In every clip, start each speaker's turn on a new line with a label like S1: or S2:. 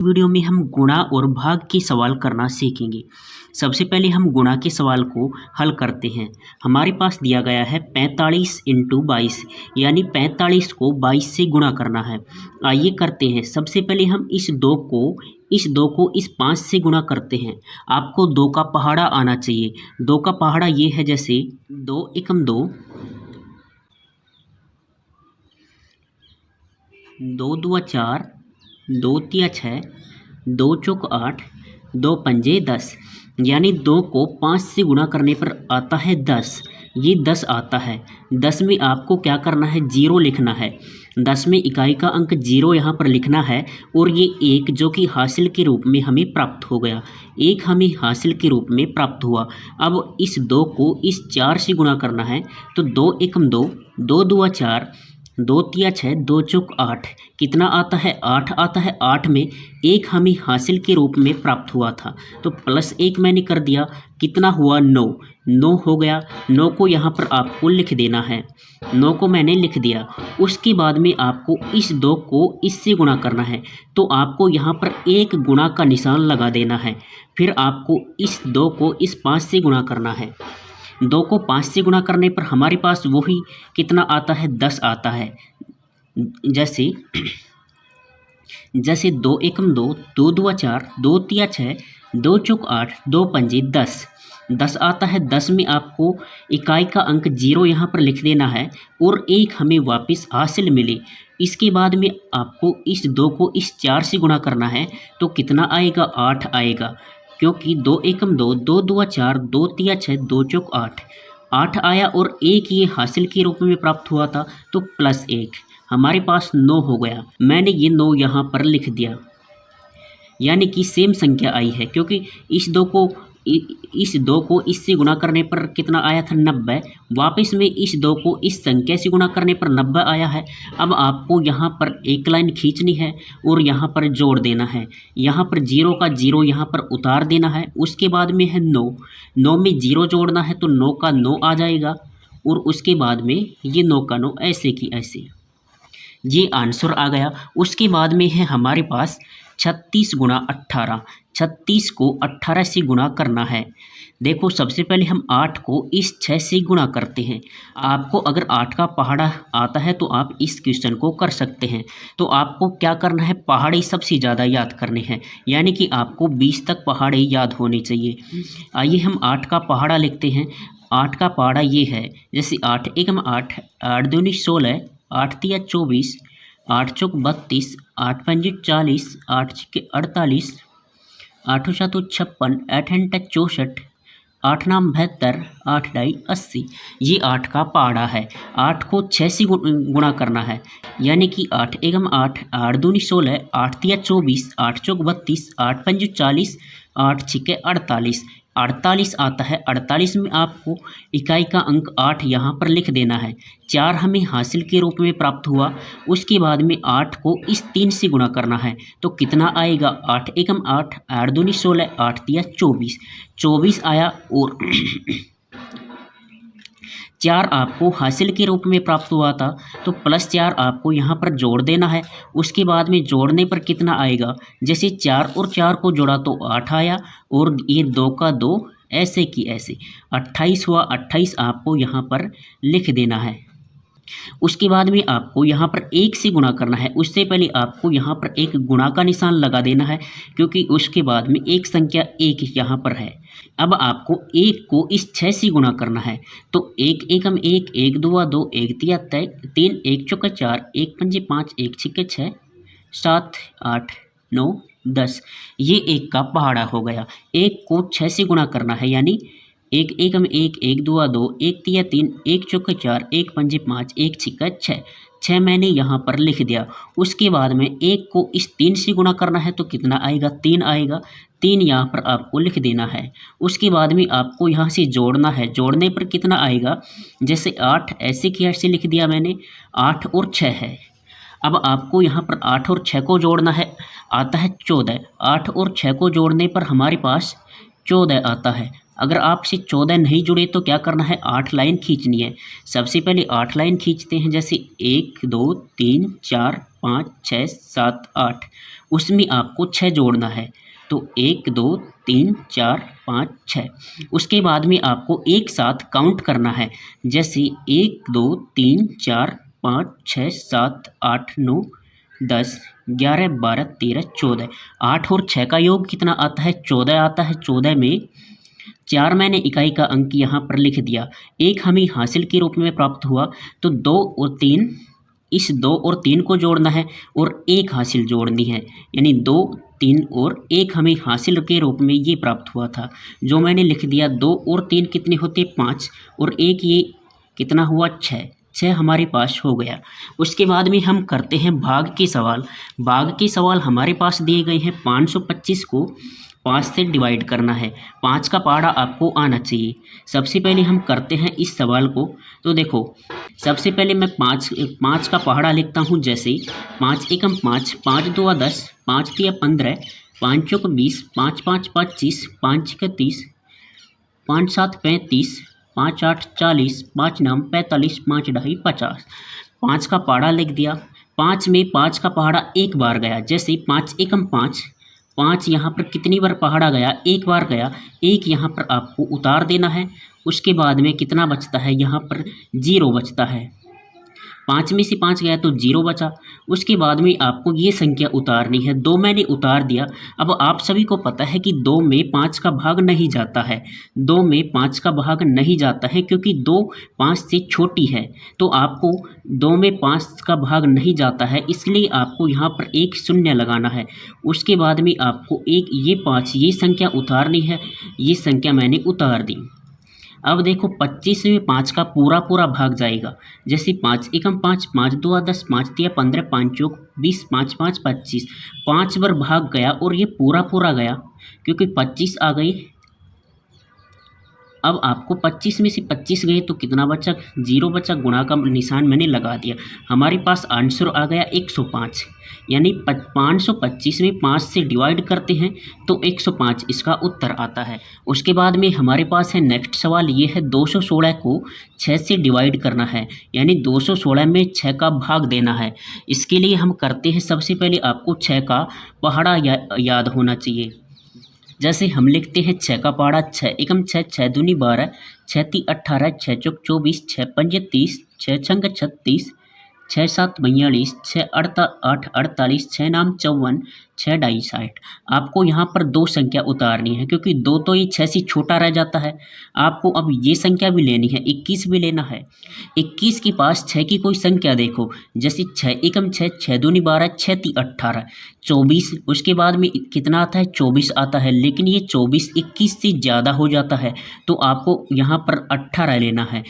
S1: Video में हम गुणा और भाग के सवाल करना सीखेंगे। सबसे पहले हम गुणा के सवाल को हल करते हैं। हमारे पास दिया गया है 45 × 22 यानी 45 को 22 से गुणा करना है। आइए करते हैं। सबसे पहले हम इस 2 को इस 5 से गुणा करते हैं। आपको 2 का पहाड़ा आना चाहिए। 2 का पहाड़ा ये है, जैसे 2 एकम 2, 2 दूआ 4, 2 तिया 6, 2 चौक 8, 2 पंजे 10, यानी 2 को 5 से गुणा करने पर आता है 10। ये 10 आता है। 10 में आपको क्या करना है, 0 लिखना है। 10 में इकाई का अंक 0 यहाँ पर लिखना है और ये 1 जो कि हासिल के रूप में हमें प्राप्त हो गया। 1 हमें हासिल के रूप में प्राप्त हुआ। अब इस 2 को इस 4 से गुणा करना है, तो 2 एकम 2, 2 दूआ 4, 2 तिया 6, 2 चौक 8, कितना आता है, 8 आता है। 8 में 1 हमें हासिल के रूप में प्राप्त हुआ था, तो +1 मैंने कर दिया, कितना हुआ, 9। 9 हो गया। 9 को यहाँ पर आपको लिख देना है। 9 को मैंने लिख दिया। उसके बाद में आपको इस 2 को इससे गुणा करना है, तो आपको यहाँ पर एक गुणा का निशान लगा देना है। फिर आपको इस 2 को इस 5 से गुणा करना है। 2 को 5 से गुणा करने पर हमारे पास वही कितना आता है, 10 आता है। जैसे 2 एकम 2, 2 दूआ 4, 2 तिया 6, 2 चौक 8, 2 पंजे 10, 10 आता है। 10 में आपको इकाई का अंक 0 यहाँ पर लिख देना है और 1 हमें वापस हासिल मिले। इसके बाद में आपको इस 2 को इस 4 से गुणा करना है, तो कितना आएगा, 8 आएगा, क्योंकि 2 एकम 2, 2 दूआ 4, 2 तिया 6, 2 चौक 8, 8 आया और 1 ये हासिल के रूप में प्राप्त हुआ था, तो +1 हमारे पास 9 हो गया। मैंने ये 9 यहाँ पर लिख दिया, यानी कि सेम संख्या आई है, क्योंकि इस 2 को इससे गुणा करने पर कितना आया था, 90। वापस में इस 2 को इस संख्या से गुणा करने पर 90 आया है। अब आपको यहाँ पर एक लाइन खींचनी है और यहाँ पर जोड़ देना है। यहाँ पर 0 का 0 यहाँ पर उतार देना है। उसके बाद में है 9। 9 में 0 जोड़ना है, तो 9 का 9 आ जाएगा और उसके बाद में ये 9 का 9 ऐसे की ऐसे। ये आंसर आ गया। उसके बाद में है हमारे पास 36 × 18। 36 को 18 से गुणा करना है। देखो, सबसे पहले हम 8 को इस 6 से गुणा करते हैं। आपको अगर 8 का पहाड़ा आता है तो आप इस क्वेश्चन को कर सकते हैं। तो आपको क्या करना है, पहाड़े सबसे ज़्यादा याद करने हैं, यानी कि आपको 20 तक पहाड़े याद होने चाहिए। आइए हम 8 का पहाड़ा लिखते हैं। 8 का पहाड़ा ये है, जैसे 8 एकम 8, 8 दूनी 16, 8 तिया 24, 8 चौक 32, 8 पंजे 40, 8 छिके 48, 8 7 56, 8 8 64, 8 9 72, 8 ढाई 80। ये 8 का पहाड़ा है। 8 को 6 से गुणा करना है, यानी कि 8 एकम 8, 8 दूनी 16, 8 तिया 24, 8 चौक 32, 8 पंजे 40, 8 छिके 48, 48 आता है। 48 में आपको इकाई का अंक 8 यहाँ पर लिख देना है। 4 हमें हासिल के रूप में प्राप्त हुआ। उसके बाद में 8 को इस 3 से गुणा करना है, तो कितना आएगा, 8 एकम 8, 8 दूनी 16, 8 तिया 24, 24 आया और 4 आपको हासिल के रूप में प्राप्त हुआ था, तो +4 आपको यहाँ पर जोड़ देना है। उसके बाद में जोड़ने पर कितना आएगा, जैसे 4 और 4 को जोड़ा तो 8 आया और ये 2 का 2 ऐसे की ऐसे, 28 हुआ। 28 आपको यहाँ पर लिख देना है। उसके बाद में आपको यहाँ पर 1 से गुणा करना है। उससे पहले आपको यहाँ पर एक गुणा का निशान लगा देना है, क्योंकि उसके बाद में एक संख्या 1 यहाँ पर है। अब आपको 1 को इस 6 से गुणा करना है, तो 1 एकम 1, 1 दूआ 2, 1 तिया 3, 1 चौका 4, 1 पंजे 5, 1 छिके 6, 7 8 9 10। ये 1 का पहाड़ा हो गया। 1 को 6 से गुणा करना है, यानी 1 एकम 1, 1 दूआ 2, 1 तिया 3, 1 चौका 4, 1 पंजे 5, 1 छिका 6। 6 मैंने यहाँ पर लिख दिया। उसके बाद में 1 को इस 3 से गुणा करना है, तो कितना आएगा, 3 आएगा। 3 यहाँ पर आपको लिख देना है। उसके बाद में आपको यहाँ से जोड़ना है। जोड़ने पर कितना आएगा, जैसे 8 ऐसे की ऐसे लिख दिया मैंने। 8 और 6 है। अब आपको यहाँ पर 8 और 6 को जोड़ना है, आता है 14। 8 और 6 को जोड़ने पर हमारे पास 14 आता है। अगर आपसे 14 नहीं जुड़े तो क्या करना है, 8 लाइन खींचनी है। सबसे पहले 8 लाइन खींचते हैं, जैसे 1 2 3 4 5 6 7 8, उसमें आपको 6 जोड़ना है। तो 1 2 3 4 5 6। उसके बाद में आपको एक साथ काउंट करना है, जैसे 1 2 3 4 5 6 7 8 9 10 11 12 13 14। 8 और 6 का योग कितना आता है, 14 आता है। 14 में 4 मैंने इकाई का अंक यहाँ पर लिख दिया, एक हमें हासिल के रूप में प्राप्त हुआ। तो 2 और 3, इस 2 और 3 को जोड़ना है और एक हासिल जोड़नी है, यानी 2 3 और 1 हमें हासिल के रूप में ये प्राप्त हुआ था, जो मैंने लिख दिया। 2 और 3 कितने होते, 5, और 1 ये कितना हुआ, 6 हमारे पास हो गया। उसके बाद में हम करते हैं भाग के सवाल। भाग के सवाल हमारे पास दिए गए हैं, 525 को 5 से डिवाइड करना है। 5 का पहाड़ा आपको आना चाहिए। सबसे पहले हम करते हैं इस सवाल को। तो देखो, सबसे पहले मैं 5 का पहाड़ा लिखता हूँ, जैसे 5 एकम 5, 5 दूआ 10, 5 तिया 15, 5 चौक 20, 5 5 25, 5 छक्के 30, 5 7 35, 5 8 40, 5 9 45, 5 ढाई 50। 5 का पहाड़ा लिख दिया। 5 में 5 का पहाड़ा एक बार गया, जैसे 5 एकम 5, 5 यहाँ पर कितनी बार पहाड़ा गया, एक बार गया। एक यहाँ पर आपको उतार देना है। उसके बाद में कितना बचता है, यहाँ पर 0 बचता है। 5 में से 5 गया तो 0 बचा। उसके बाद में आपको ये संख्या उतारनी है। 2 मैंने उतार दिया। अब आप सभी को पता है कि 2 में 5 का भाग नहीं जाता है। 2 में 5 का भाग नहीं जाता है क्योंकि 2 5 से छोटी है। तो आपको 2 में 5 का भाग नहीं जाता है, इसलिए आपको यहाँ पर एक शून्य लगाना है। उसके बाद में आपको एक ये 5 ये संख्या उतारनी है। ये संख्या मैंने उतार दी। अब देखो, 25 में 5 का पूरा भाग जाएगा, जैसे 5 एकम 5, 5 दूआ 10, 5 तिया 15, 5 चौक 20, 5 5 25। 5 बार भाग गया और ये पूरा गया क्योंकि 25 आ गई। अब आपको 25 में से 25 गए तो कितना बचा, 0 बचा। गुणा का निशान मैंने लगा दिया। हमारे पास आंसर आ गया 105, यानी 525 में 5 से डिवाइड करते हैं तो 105 इसका उत्तर आता है। उसके बाद में हमारे पास है नेक्स्ट सवाल, ये है 216 को 6 से डिवाइड करना है, यानी 216 में 6 का भाग देना है। इसके लिए हम करते हैं, सबसे पहले आपको 6 का पहाड़ा याद होना चाहिए। जैसे हम लिखते हैं 6 का पहाड़ा, 6 एकम 6, 6 दूनी 12, 6 ती 18, 6 चौक 24, 6 पंजे 30, 6 छंग 36, 6 7 42, 6 8 48, 6 नाम 54, 6 ढाई 60। आपको यहाँ पर 2 संख्या उतारनी है क्योंकि 2 तो ये 6 से छोटा रह जाता है। आपको अब ये संख्या भी लेनी है, 21 भी लेना है। 21 के पास 6 की कोई संख्या देखो, जैसे 6 एकम 6, 6 दूनी 12, 6 ती 18, 24। उसके बाद में कितना आता है, 24 आता है। लेकिन ये 24 21 से ज़्यादा हो जाता है, तो आपको यहाँ पर 18 लेना है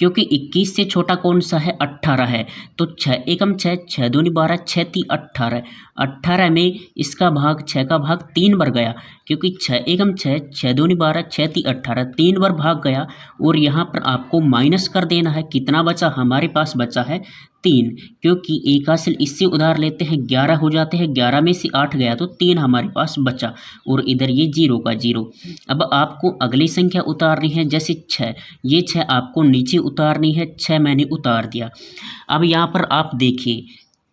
S1: क्योंकि 21 से छोटा कौन सा है, 18 है। तो 6 एकम 6, 6 दूनी 12, 6 ती 18, 18 में इसका भाग 6 का भाग 3 बार गया क्योंकि 6 एकम 6, 6 दूनी 12, 6 ती 18, 3 बार भाग गया। और यहाँ पर आपको माइनस कर देना है। कितना बचा, हमारे पास बचा है 3, क्योंकि एक हासिल इससे उधार लेते हैं 11 हो जाते हैं। 11 में से 8 गया तो 3 हमारे पास बचा, और इधर ये 0 का 0। अब आपको अगली संख्या उतारनी है, जैसे 6, ये 6 आपको नीचे उतारनी है। 6 मैंने उतार दिया। अब यहाँ पर आप देखिए,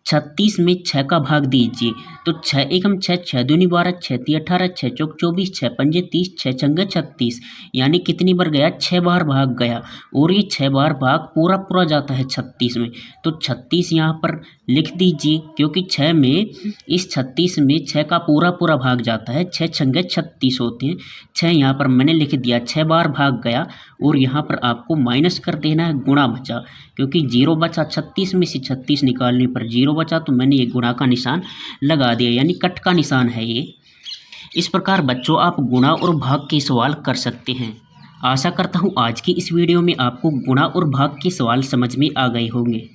S1: 36 में 6 का भाग दीजिए तो 6 एकम 6, 6 दूनी 12, 6 ती 18, 6 चौक 24, 6 पंजे 30, 6 छंगे 36, यानी कितनी बार गया, 6 बार भाग गया। और ये 6 बार भाग पूरा जाता है 36 में। तो 36 यहाँ पर लिख दीजिए क्योंकि 6 में, इस 36 में 6 का पूरा भाग जाता है। 6 छंगे 36 होते हैं। 6 यहाँ पर मैंने लिख दिया, 6 बार भाग गया। और यहाँ पर आपको माइनस कर देना है, गुणा बचा क्योंकि 0 बचा। 36 में से 36 निकालने पर 0 बचा, तो मैंने ये गुणा का निशान लगा दिया, यानी कट का निशान है ये। इस प्रकार बच्चों आप गुणा और भाग के सवाल कर सकते हैं। आशा करता हूँ आज की इस वीडियो में आपको गुणा और भाग के सवाल समझ में आ गए होंगे।